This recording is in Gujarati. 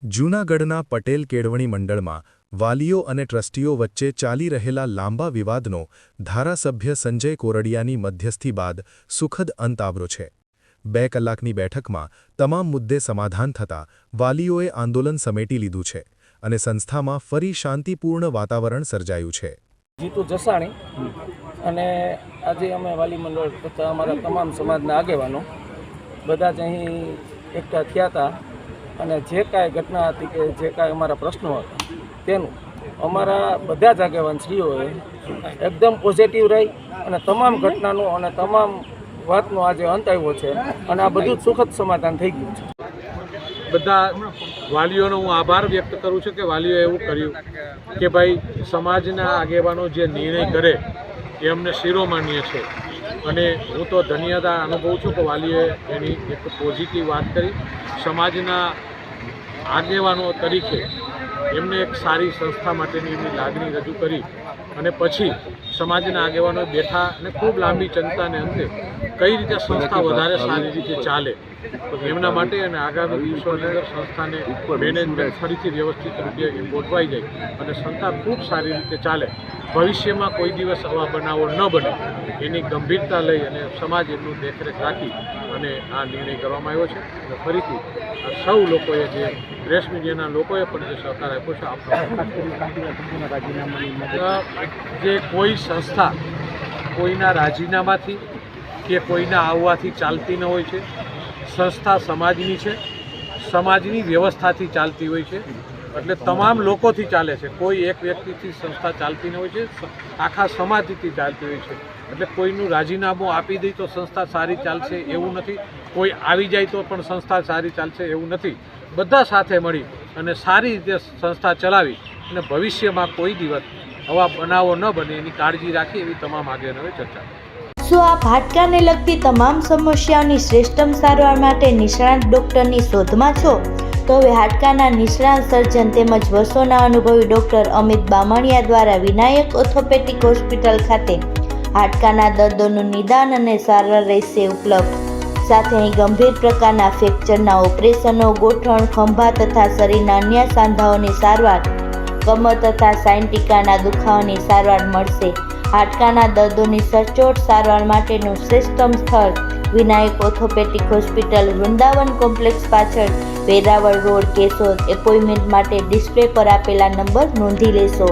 જૂનાગઢના પટેલ કેળવણી મંડળમાં વાલીઓ અને ટ્રસ્ટીઓ વચ્ચે ચાલી રહેલા લાંબા વિવાદનો ધારાસભ્ય સંજય કોરડિયાની મધ્યસ્થી બાદ સુખદ અંત આવ્યો છે। 2 કલાકની બેઠકમાં તમામ મુદ્દે સમાધાન થતાં વાલીઓએ આંદોલન સમેટી લીધું છે અને સંસ્થામાં ફરી શાંતિપૂર્ણ વાતાવરણ સર્જાયું છે। જીતુ જસાણી અને આજે અમે વાલી મંડળ તથા અમારા તમામ સમાજના આગેવાનો બધા જ અહીં એકઠા થયા હતા અને જે કાંઈ ઘટના હતી કે જે કાંઈ અમારા પ્રશ્નો હતા તેનું અમારા બધા જ આગેવાનશ્રીઓએ એકદમ પોઝિટિવ રહી અને તમામ ઘટનાનો અને તમામ વાતનો આજે અંત આવ્યો છે અને આ બધું જ સુખદ સમાધાન થઈ ગયું છે। બધા વાલીઓનો હું આભાર વ્યક્ત કરું છું કે વાલીઓએ એવું કર્યું કે ભાઈ સમાજના આગેવાનો જે નિર્ણય કરે એ અમને શિરોમાન્ય છે અને હું તો ધન્યતા અનુભવું છું કે વાલીઓએ એની એક પોઝિટિવ વાત કરી। સમાજના આગેવાનો તરીકે એમને એક સારી સંસ્થા માટેની એમની લાગણી રજૂ કરી અને પછી સમાજના આગેવાનો બેઠા અને ખૂબ લાંબી ચર્ચાને અંતે કઈ રીતે સંસ્થા વધારે સારી રીતે ચાલે તો એમના માટે અને આગામી દિવસોની અંદર સંસ્થાને મેનેજમેન્ટ ફરીથી વ્યવસ્થિત રીતે ગોઠવાઈ જાય અને સંસ્થા ખૂબ સારી રીતે ચાલે, ભવિષ્યમાં કોઈ દિવસ આવા બનાવો ન બને એની ગંભીરતા લઈ અને સમાજ એમનું દેખરેખ રાખી અને આ નિર્ણય કરવામાં આવ્યો છે। અને ફરીથી સૌ લોકોએ જે પ્રેસ મીડિયાના લોકોએ પણ જે સહકાર આપ્યો છે જે કોઈ સંસ્થા કોઈના રાજીનામાથી કે કોઈના આવવાથી ચાલતી ન હોય છે। સંસ્થા સમાજની છે, સમાજની વ્યવસ્થાથી ચાલતી હોય છે, એટલે તમામ લોકોથી ચાલે છે। કોઈ એક વ્યક્તિથી સંસ્થા ચાલતી ન હોય છે, આખા સમાજથી ચાલતી હોય છે। એટલે કોઈનું રાજીનામું આપી દે તો સંસ્થા સારી ચાલશે એવું નથી, કોઈ આવી જાય તો પણ સંસ્થા સારી ચાલશે એવું નથી। બધા સાથે મળી અને સારી રીતે સંસ્થા ચલાવી અને ભવિષ્યમાં કોઈ દિવસ આવા બનાવો ન બને એની કાળજી રાખી એવી તમામ આગેવાનોએ ચર્ચા કરી। શું આપ હાડકાને લગતી તમામ સમસ્યાઓની શ્રેષ્ઠતમ સારવાર માટે નિષ્ણાત ડૉક્ટરની શોધમાં છો? તો હવે હાડકાના નિષ્ણાત સર્જન તેમજ વર્ષોના અનુભવી ડૉક્ટર અમિત બામણિયા દ્વારા વિનાયક ઓર્થોપેડિક હોસ્પિટલ ખાતે હાડકાના દર્દોનું નિદાન અને સારવાર રહેશે ઉપલબ્ધ। સાથે અહીં ગંભીર પ્રકારના ફ્રેક્ચરના ઓપરેશનો, ગોઠણ, ખંભા તથા શરીરના અન્ય સાંધાઓની સારવાર, કમર તથા સાયન્ટિકાના દુખાવાની સારવાર મળશે। હાડકાના દર્દોની સચોટ સારવાર માટેનું શ્રેષ્ઠતમ સ્થળ Vinayak orthopaedic hospital, Vrindavan complex પાછળ, વેરાવળ રોડ, કેશોદ। એપોઇન્ટમેન્ટ માટે ડિસ્પ્લે પર આપેલા નંબર નોંધી લેશો।